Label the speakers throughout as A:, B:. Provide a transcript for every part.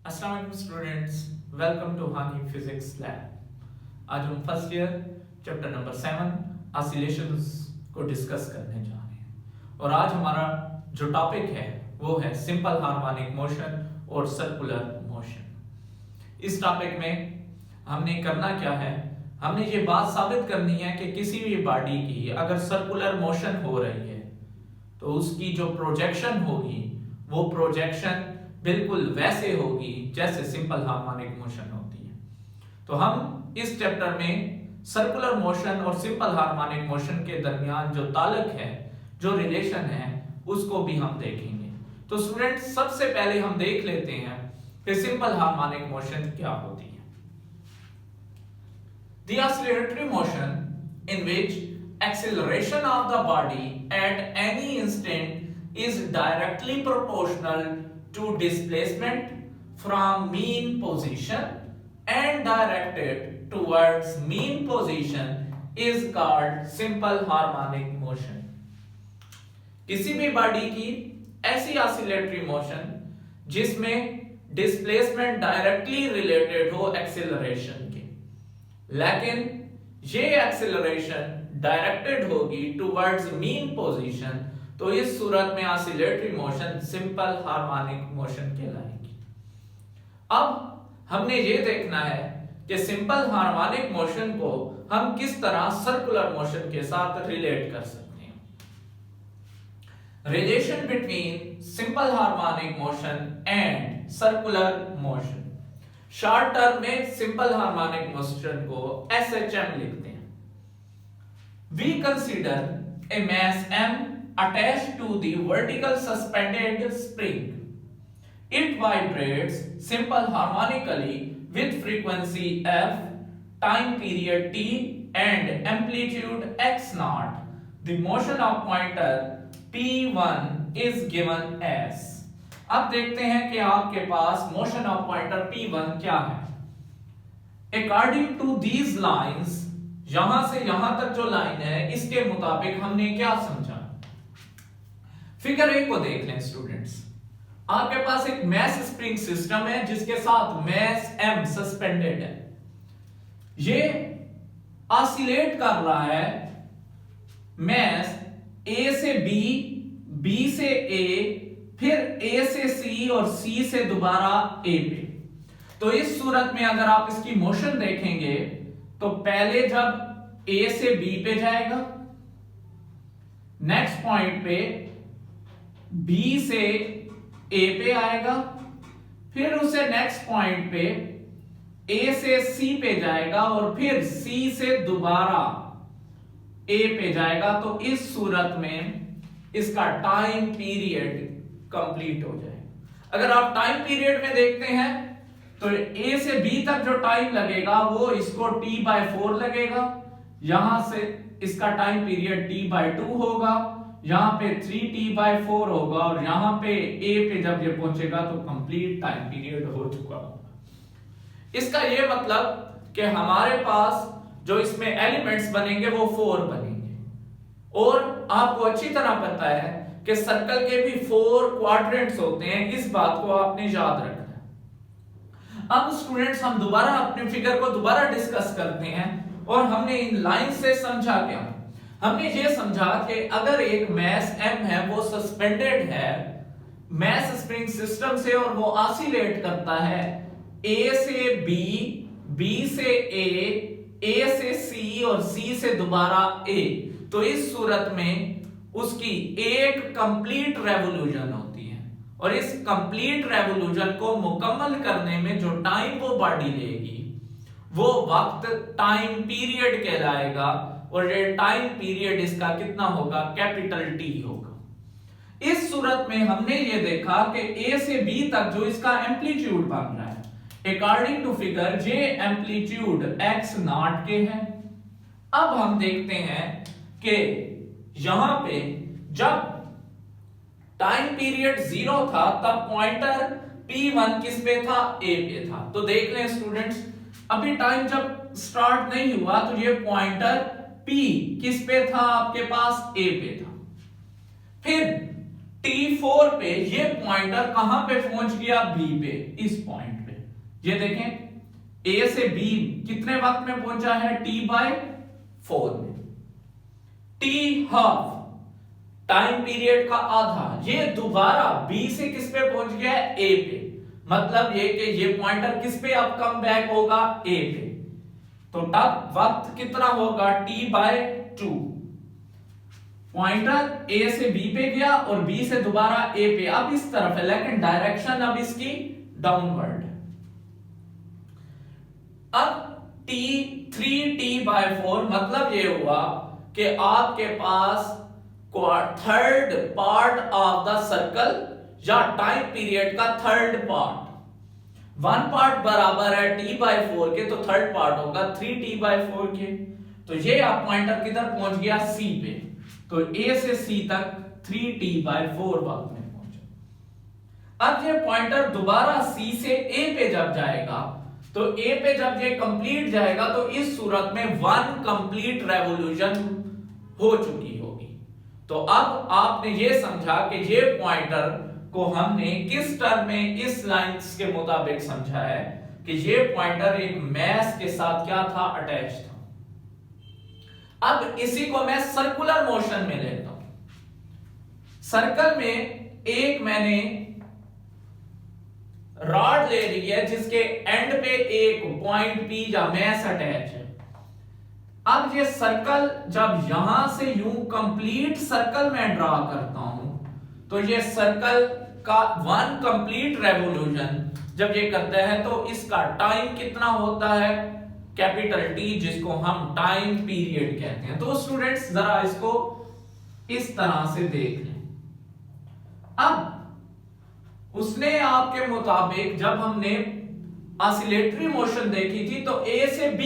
A: अस्सलाम वालेकुम students, welcome to Hani physics lab. आज हम first year chapter number 7 oscillations को डिस्कस करने जा रहे हैं और आज हमारा जो टॉपिक है वो है सिंपल हार्मोनिक मोशन और सर्कुलर मोशन। इस टॉपिक में हमने करना क्या है, हमने ये बात साबित करनी है कि किसी भी बॉडी की अगर सर्कुलर मोशन हो रही है तो उसकी जो प्रोजेक्शन होगी वो प्रोजेक्शन बिल्कुल वैसे होगी जैसे सिंपल हार्मोनिक मोशन होती है। तो हम इस चैप्टर में सर्कुलर मोशन और सिंपल हार्मोनिक मोशन के दरमियान जो ताल्लुक है, जो रिलेशन है, उसको भी हम देखेंगे। तो स्टूडेंट्स, सबसे पहले हम देख लेते हैं कि सिंपल हार्मोनिक मोशन क्या होती है। The oscillatory motion in which acceleration of the body at any instant is directly proportional to displacement from mean position and directed towards mean position is called simple harmonic motion। किसी भी body की ऐसी oscillatory motion जिसमें displacement directly related हो acceleration के, लेकिन ये acceleration directed होगी टुवर्ड्स मीन पोजीशन, तो इस सूरत में oscillatory motion simple harmonic motion कहलाएगी। अब हमने ये देखना है कि सिंपल हार्मोनिक मोशन को हम किस तरह सर्कुलर मोशन के साथ रिलेट कर सकते हैं। Relation between simple harmonic motion and circular motion. Short term में सिंपल हार्मोनिक मोशन को SHM लिखते हैं। We consider a mass M attached to the vertical suspended spring. It vibrates simple harmonically with frequency f, time period t and amplitude x naught. The motion of pointer P1 is given as। अब देखते हैं कि आपके पास motion of pointer P1 क्या है। According to these lines, यहां से यहां तक जो लाइन है इसके मुताबिक हमने क्या समझा। फिगर ए को देख लें स्टूडेंट्स। आपके पास एक मैस स्प्रिंग सिस्टम है जिसके साथ मैस M सस्पेंडेड है। ये ऑसिलेट कर रहा है मैस A से B, B से A, फिर A से C और C से दोबारा A पे। तो इस सूरत में अगर आप इसकी मोशन देखेंगे तो पहले जब A से B पे जाएगा, नेक्स्ट पॉइंट पे B से A पे आएगा, फिर उसे नेक्स्ट पॉइंट पे A से C पे जाएगा और फिर C से दोबारा A पे जाएगा। तो इस सूरत में इसका टाइम पीरियड कंप्लीट हो जाएगा। अगर आप टाइम पीरियड में देखते हैं तो A से B तक जो टाइम लगेगा वो इसको T/4 लगेगा, यहां से इसका टाइम पीरियड T/2 होगा, यहां पे 3T/4 होगा और यहां पे A पे जब ये पहुंचेगा तो कंप्लीट टाइम पीरियड हो चुका होगा। इसका ये मतलब कि हमारे पास जो इसमें एलिमेंट्स बनेंगे वो 4 बनेंगे और आपको अच्छी तरह पता है कि सर्कल के भी 4 क्वाड्रेंट्स होते हैं। इस बात को आपने याद रखना है। अब स्टूडेंट्स, हम दोबारा अपने फिगर को दोबारा डिस्कस करते हैं और हमने इन लाइन से समझा क्या। हमने ये समझा कि अगर एक मैस M है वो सस्पेंडेड है मैस स्प्रिंग सिस्टम से और वो ऑसिलेट करता है A से B, B से A से C और C से दोबारा A, तो इस सूरत में उसकी एक कंप्लीट रेवोल्यूशन होती है और इस कंप्लीट रेवोल्यूशन को मुकम्मल करने में जो टाइम वो बॉडी लेगी वो वक्त टाइम पीरियड कहलाएगा और ये टाइम पीरियड इसका कितना होगा, कैपिटल T होगा। इस सूरत में हमने ये देखा कि A से B तक जो इसका एम्पलीट्यूड बन रहा है अकॉर्डिंग टू फिगर ये एम्पलीट्यूड x नॉट के है। अब हम देखते हैं कि यहां पे जब टाइम पीरियड 0 था तब पॉइंटर P1 किस पे था, A पे था। तो देख लें स्टूडेंट्स, अभी टाइम जब स्टार्ट नहीं हुआ तो ये पॉइंटर P किस पे था, आपके पास A पे था। फिर T4 पे ये पॉइंटर कहां पे पहुंच गया, B पे, इस पॉइंट पे। ये देखें A से B कितने वक्त में पहुंचा है, T/4 में। T½ टाइम पीरियड का आधा, ये दोबारा B से किस पे पहुंच गया है, A पे। मतलब ये कि ये पॉइंटर किस पे अब कम बैक होगा, A पे। तो तब वक्त कितना होगा, T/2। पॉइंटर A से B पे गया और B से दोबारा A पे, अब इस तरफ है, लेकिन डायरेक्शन अब इसकी डाउनवर्ड। अब T3T/4 मतलब ये हुआ कि आपके पास third part of the circle या टाइम पीरियड का थर्ड पार्ट, 1 पार्ट बराबर है T/4 के, तो थर्ड पार्ट होगा 3T/4 के। तो ये आप पॉइंटर किधर पहुंच गया, C पे। तो A से C तक 3T/4 वक्त में पहुंचा। अब ये पॉइंटर दोबारा C से A पे जब जाएगा, तो A पे जब ये कंप्लीट जाएगा, तो इस सूरत में 1 कंप्लीट रेवोल्यूशन हो चुकी होगी। तो अब आपने ये समझा कि ये पॉइंटर को हमने किस टर्म में, इस लाइंस के मुताबिक समझा है कि ये पॉइंटर एक मैस के साथ क्या था, अटैच था। अब इसी को मैं सर्कुलर मोशन में लेता हूं। सर्कल में एक मैंने रॉड ले ली है जिसके एंड पे एक पॉइंट P या मैस अटैच है। अब ये सर्कल जब यहां से यूं कंप्लीट सर्कल में ड्रा करता हूं, तो ये सर्कल का 1 कंप्लीट रेवोल्यूशन जब ये करता है, तो इसका टाइम कितना होता है, कैपिटल T, जिसको हम टाइम पीरियड कहते हैं। तो स्टूडेंट्स जरा इसको इस तरह से देख लें। अब उसने आपके मुताबिक जब हमने ऑसिलेटरी मोशन देखी थी, तो A से B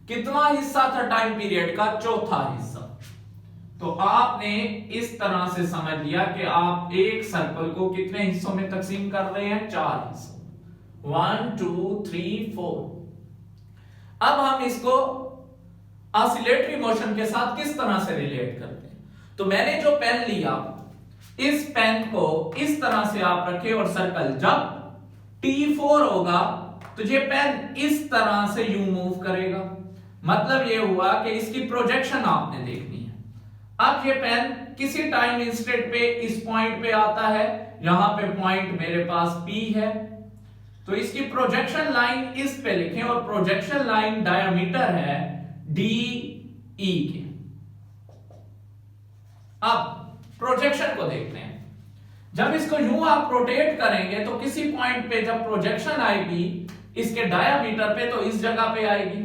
A: कितना हिस्सा था टाइम पीरियड का, चौथा हिस्सा। तो आपने इस तरह से समझ लिया कि आप एक सर्कल को कितने हिस्सों में तकसीम कर रहे हैं, 4 हिस्सों, 1 2 3 4। अब हम इसको ऑसिलेटरी मोशन के साथ किस तरह से रिलेट करते हैं। तो मैंने जो पेन लिया, इस पेन को इस तरह से आप रखे और सर्कल जब T4 होगा, तो ये पेन इस तरह से यूं मूव करेगा। मतलब ये हुआ कि इसकी प्रोजेक्शन आपने देखनी है। अब ये पेन किसी टाइम इंस्टेंट पे इस पॉइंट पे आता है, यहां पे पॉइंट मेरे पास P है, तो इसकी प्रोजेक्शन लाइन इस पे लिखें, और प्रोजेक्शन लाइन डायमीटर है DE के। अब प्रोजेक्शन को देखते हैं। जब इसको यूं आप रोटेट करेंगे, तो किसी पॉइंट पे जब प्रोजेक्शन आएगी इसके डायमीटर पे, तो इस जगह पे आएगी।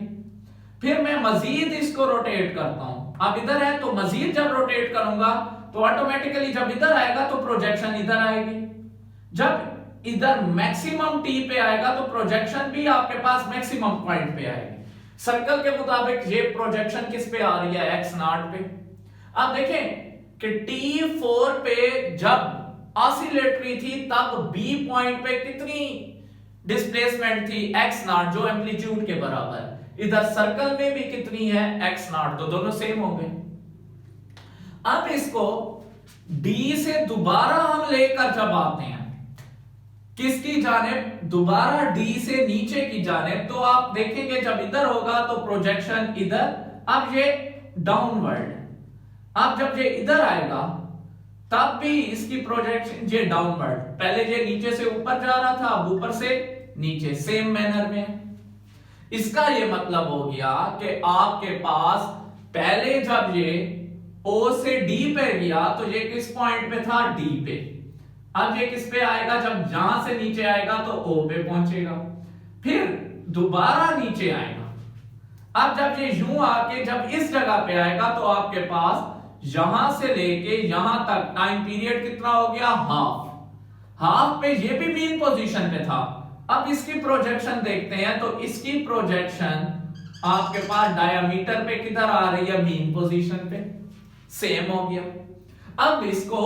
A: फिर मैं मजीद इसको रोटेट करता हूं, अब इधर है, तो मजीद जब रोटेट करूंगा, तो ऑटोमेटिकली जब इधर आएगा तो प्रोजेक्शन इधर आएगी। जब इधर मैक्सिमम T पे आएगा, तो प्रोजेक्शन भी आपके पास मैक्सिमम पॉइंट पे आएगी। सर्कल के मुताबिक ये प्रोजेक्शन किस पे आ रही है, x0 पे। अब देखें कि T4 पे जब ऑसिलेटरी थी, तब B पॉइंट पे कितनी डिस्प्लेसमेंट थी, x0, जो एम्पलीट्यूड के बराबर है। इधर सर्कल में भी कितनी है, x0, तो दोनों सेम हो गए। अब इसको D से दोबारा हम लेकर जब आते हैं किसकी जानिब, दोबारा D से नीचे की जानिब, तो आप देखेंगे जब इधर होगा तो प्रोजेक्शन इधर, अब ये डाउनवर्ड। अब जब ये इधर आएगा तब भी इसकी प्रोजेक्शन ये डाउनवर्ड, पहले ये नीचे से ऊपर जा रहा था, अब ऊपर से नीचे, सेम मैनर में। इसका ये मतलब हो गया कि आपके पास पहले जब ये O से D पे गया, तो ये किस पॉइंट पे था, D पे। अब ये किस पे आएगा, जब यहां से नीचे आएगा तो O पे पहुंचेगा, फिर दोबारा नीचे आएगा। अब जब ये यूं आके जब इस जगह पे आएगा, तो आपके पास यहां से लेके यहां तक टाइम पीरियड कितना हो गया, हाफ पे ये भी मीन पोजीशन पे था। अब इसकी प्रोजेक्शन देखते हैं, तो इसकी प्रोजेक्शन आपके पास डायमीटर पे किधर आ रही है, मीन पोजीशन पे, सेम हो गया। अब इसको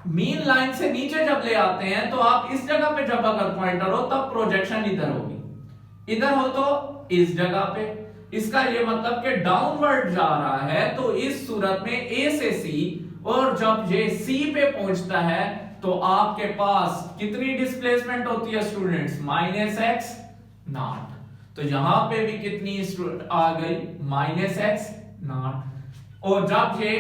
A: मीन लाइन से नीचे जब ले आते हैं, तो आप इस जगह पे जब अगर पॉइंटर हो, तब प्रोजेक्शन इधर होगी, इधर हो तो इस जगह पे। इसका ये मतलब कि डाउनवर्ड जा रहा है, तो इस सूरत में A से C और जब ये सी पे पहुंचता है तो आपके पास कितनी डिस्प्लेसमेंट होती है स्टूडेंट्स, -x0। तो यहां पे भी कितनी आ गई, -x0। और जब ये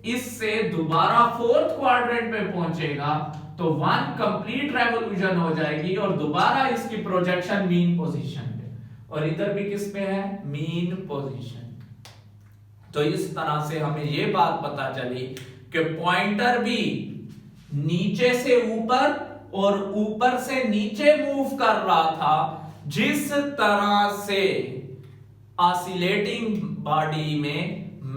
A: इससे दोबारा फोर्थ क्वाड्रेंट पे पहुंचेगा तो 1 कंप्लीट रेवोल्यूशन हो जाएगी और दोबारा इसकी प्रोजेक्शन मीन पोजीशन पे, और इधर भी किस पे है, मीन पोजीशन। तो इस तरह से हमें ये बात पता चली कि पॉइंटर भी नीचे से ऊपर और ऊपर से नीचे मूव कर रहा था। जिस तरह से ऑसिलेटिंग बॉडी में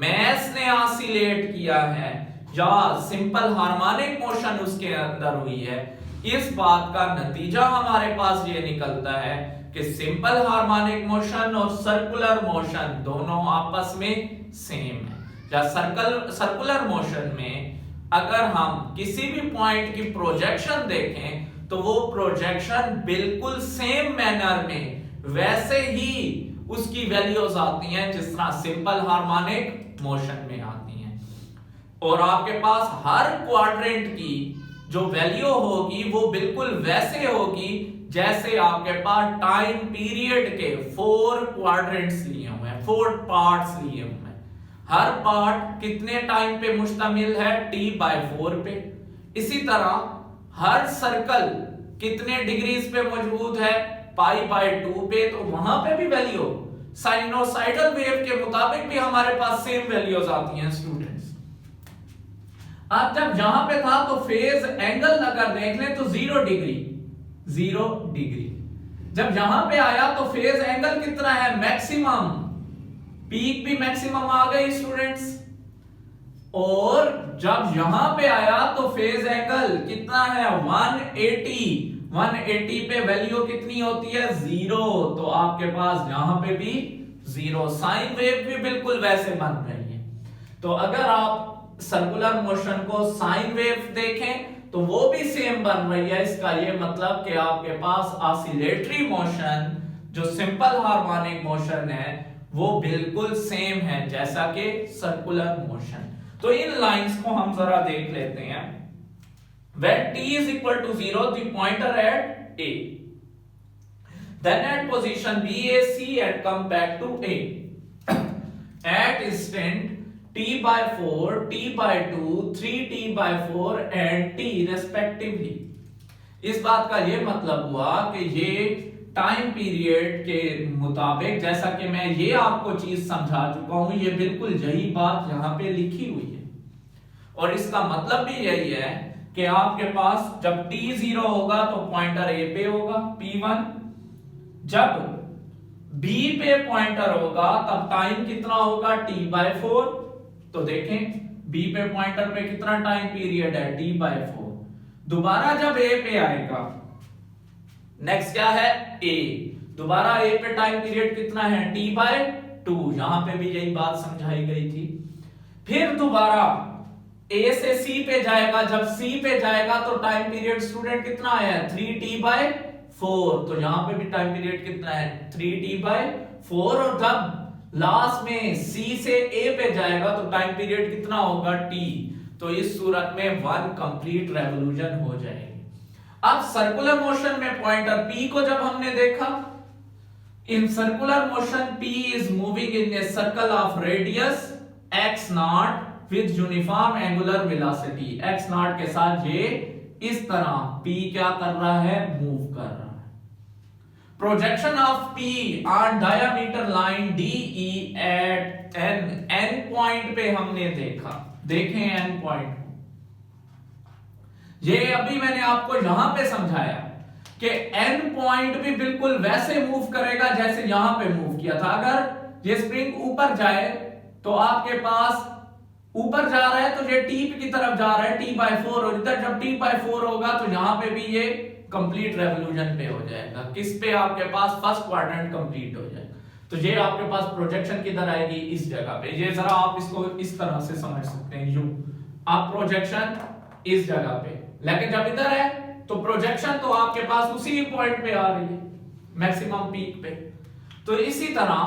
A: मैस ने ऑसिलेट किया है या सिंपल हार्मोनिक मोशन उसके अंदर हुई है, इस बात का नतीजा हमारे पास ये निकलता है कि सिंपल हार्मोनिक मोशन और सर्कुलर मोशन दोनों आपस में सेम है। या सर्कुलर मोशन में अगर हम किसी भी पॉइंट की प्रोजेक्शन देखें तो वो प्रोजेक्शन बिल्कुल सेम मैनर में वैसे ही उसकी वैल्यूज आती हैं जिस तरह सिंपल हार्मोनिक मोशन में आती हैं। और आपके पास हर क्वाड्रेंट की जो वैल्यू होगी वो बिल्कुल वैसे होगी जैसे आपके पास टाइम पीरियड के 4 क्वाड्रेंट्स लिए हुए हैं, 4 पार्ट्स लिए हुए हैं। हर पार्ट कितने टाइम पे मुश्तमिल है, t/4 पे। इसी तरह हर सर्कल कितने डिग्रीज पे मौजूद है, π/2 पे। तो वहां पे भी वैल्यू साइनोसाइडल वेव के मुताबिक भी हमारे पास सेम वैल्यूज आती हैं स्टूडेंट्स। अब जब यहां पे था तो फेज एंगल अगर देख लें तो 0 डिग्री। जब यहां पे आया तो फेज एंगल कितना है, मैक्सिमम, पीक भी मैक्सिमम आ गई स्टूडेंट्स। और जब यहां पे आया तो फेज एंगल कितना है, 180 पे वैल्यू कितनी होती है, 0। तो आपके पास यहां पे भी 0। साइन वेव भी बिल्कुल वैसे बन रही है। तो अगर आप सर्कुलर मोशन को साइन वेव देखें तो वो भी सेम बन रही है। इसका ये मतलब कि आपके पास ऑसिलेटरी मोशन जो सिंपल हार्मोनिक मोशन है वो बिल्कुल सेम है जैसा कि सर्कुलर मोशन। तो इन लाइंस को हम जरा देख लेते हैं। When t is equal to 0, the pointer at A, then at position B, A, C and come back to A. At instant t/4, t/2, 3t/4 and t respectively. इस बात का ये मतलब हुआ कि ये टाइम पीरियड के मुताबिक, जैसा कि मैं ये आपको चीज समझा चुका हूं, ये बिल्कुल यही बात यहां पे लिखी हुई है। और इसका मतलब भी यही है कि आपके पास जब t 0 होगा तो पॉइंटर A पे होगा, P1। जब B पे पॉइंटर होगा तब टाइम कितना होगा, t/4। तो देखें B पे पॉइंटर पे कितना टाइम पीरियड है, t/4। दोबारा जब A पे आएगा, नेक्स्ट क्या है, A, दोबारा A पे टाइम पीरियड कितना है, t/2। यहां पे भी यही बात समझाई गई थी। फिर दोबारा A से C पे जाएगा, जब C पे जाएगा तो टाइम पीरियड स्टूडेंट कितना आया है, 3t/4। तो यहां पे भी टाइम पीरियड कितना है, 3t/4। और जब लास्ट में C से A पे जाएगा तो टाइम पीरियड कितना होगा, t। तो इस सूरत में 1 कंप्लीट रेवोल्यूशन हो जाएगी। अब सर्कुलर मोशन में पॉइंटर P को जब हमने देखा, in circular motion P is moving in a circle of radius x0 with uniform angular velocity. x0 के साथ ये इस तरह P क्या कर रहा है, मूव कर रहा है। Projection of P on diameter line DE at n point पे हमने देखा। देखें n पॉइंट, ये अभी मैंने आपको यहां पे समझाया कि n पॉइंट भी बिल्कुल वैसे मूव करेगा जैसे यहां पे मूव किया था। अगर ये स्प्रिंग ऊपर जाए तो आपके पास ऊपर जा रहा है तो ये t की तरफ जा रहा है, t/4। और इधर जब t/4 होगा तो यहां पे भी ये कंप्लीट रेवोल्यूशन पे हो जाएगा। किस पे, आपके पास फर्स्ट क्वाड्रेंट कंप्लीट हो जाएगा। तो ये आपके पास प्रोजेक्शन किधर आएगी, इस जगह पे। ये जरा आप इसको इस तरह से समझ सकते हैं, यूं आप प्रोजेक्शन इस जगह पे, लेकिन जब इधर है तो प्रोजेक्शन तो आपके पास उसी पॉइंट पे आ रही है, मैक्सिमम पीक पे। तो इसी तरह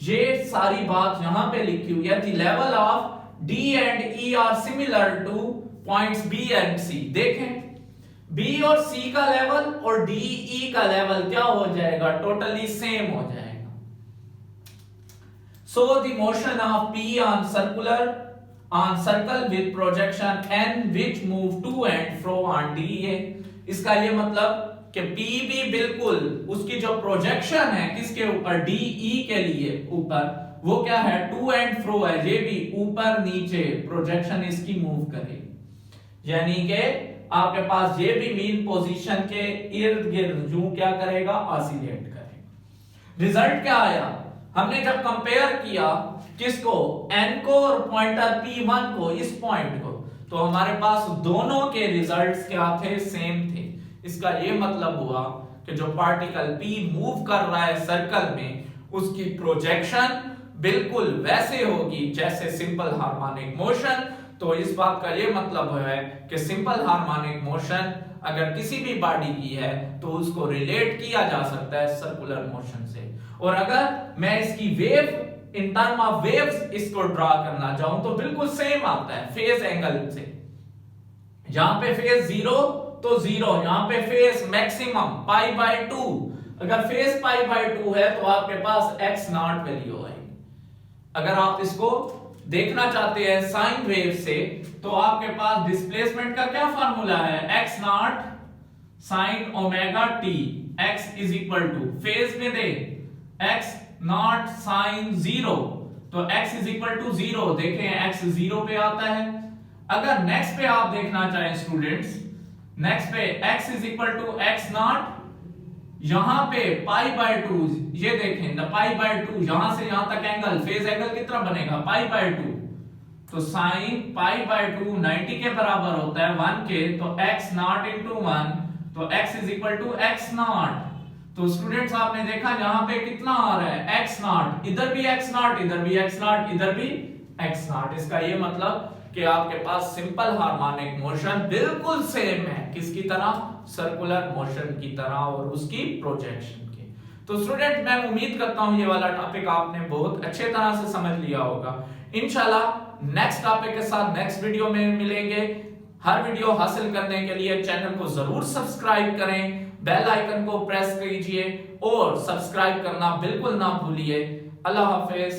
A: ये सारी बात यहां पे लिखी हुई है। The level of D and E are similar to points B and C। देखें B और C का लेवल और D E का लेवल क्या हो जाएगा, टोटली सेम हो जाएगा। So the motion of P on circle with projection n which move to and fro on DE। इसका ये मतलब कि P भी बिल्कुल उसकी जो प्रोजेक्शन है किसके ऊपर, DE के लिए ऊपर, वो क्या है, टू एंड फ्रो है, ये भी ऊपर नीचे प्रोजेक्शन इसकी मूव करेगी। यानी कि आपके पास ये भी मीन पोजीशन के इर्द गिर्द यूं क्या करेगा, ऑसिलेट करेगा। रिजल्ट क्या आया, हमने जब कंपेयर किया किसको, n को और पॉइंटर P1 को, इस पॉइंट को, तो हमारे पास दोनों के रिजल्ट्स क्या थे, सेम थे। इसका ये मतलब हुआ कि जो पार्टिकल P मूव कर रहा है सर्कल में, उसकी प्रोजेक्शन बिल्कुल वैसे होगी जैसे सिंपल हार्मोनिक मोशन। तो इस बात का ये मतलब है कि सिंपल हार्मोनिक मोशन अगर किसी भी बॉडी की है तो उसको रिलेट किया जा सकता है सर्कुलर मोशन से। और अगर मैं इसकी wave in term of waves इसको ड्रा करना चाहूं तो बिल्कुल सेम आता है फेज एंगल से। यहां पे फेज 0 तो 0, यहां पे फेज मैक्सिमम π/2। अगर फेज π/2 है तो आपके पास x0 वैल्यू आएगी। अगर आप इसको देखना चाहते हैं साइन वेव से तो आपके पास डिस्प्लेसमेंट का क्या फार्मूला है, x0 sin omega t, x is equal two phase में दे x0 sin 0, तो x इज इक्वल टू 0। देखें x 0 पे आता है। अगर नेक्स्ट पे आप देखना चाहें स्टूडेंट्स, नेक्स्ट पे x is equal to x0, यहां पे π/2, ये देखें द π/2, यहां से यहां तक एंगल, फेज एंगल कितना बनेगा, π/2, तो साइन π/2 90 के बराबर होता है 1 के, तो x0 into 1, तो x is equal to x0। तो स्टूडेंट्स आपने देखा यहां पे कितना आ रहा है, x0, इधर भी x0, इधर भी x0, इधर भी x0। इसका ये मतलब कि आपके पास सिंपल हार्मोनिक मोशन बिल्कुल सेम है, किसकी तरह, सर्कुलर मोशन की तरह और उसकी प्रोजेक्शन की। तो स्टूडेंट मैं उम्मीद करता हूं ये वाला टॉपिक आपने बहुत अच्छे तरह से समझ लिया होगा। इंशाल्लाह नेक्स्ट टॉपिक के साथ नेक्स्ट वीडियो में मिलेंगे। हर वीडियो हासिल करने के लिए चैनल को जरूर सब्सक्राइब करें, बेल आइकन को प्रेस कीजिए और सब्सक्राइब करना बिल्कुल ना भूलिए। अल्लाह हाफिज।